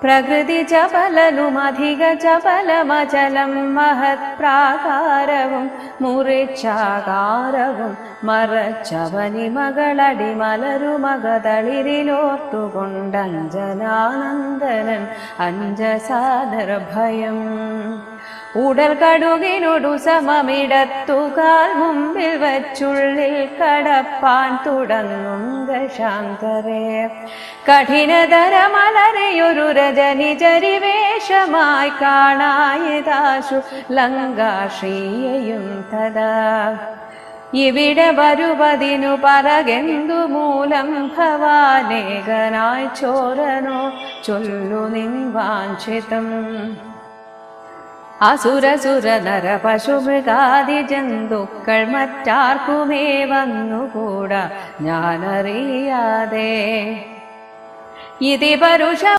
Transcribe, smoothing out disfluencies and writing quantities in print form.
പ്രകൃതി ചപലനുമധിക ചപലമചലം മഹത്പ്രാകാരവും മുറിച്ചാകാരവും മറച്ചവനിമകളടി മലരുമകതളിരിലോർത്തുകൊണ്ടഞ്ജനാനന്ദനൻ അഞ്ജസാദർഭയം ഉടൽ കടുകിനൊടു സമമിടത്തുകാൽ മുമ്പിൽ വച്ചുള്ളിൽ കടപ്പാൻ തുടങ്ങും ഗശാന്തരെ കഠിനതര മലരെയൊരു രജനിചരിവേഷമായി കാണായതാശു ലങ്കാശ്രീയയും തഥാ ഇവിടെ വരുവതിനു പറകെന്തു മൂലം ഭവാനേകനായി ചോരനോ ചൊല്ലു നിൻ വാഞ്ചിതം അസുരസുര നര പശുമൃഗാദി ജന്തുക്കൾ മറ്റാർക്കുമേ വന്നുകൂടാ ഞാനറിയാതെ ഇതി പരുഷ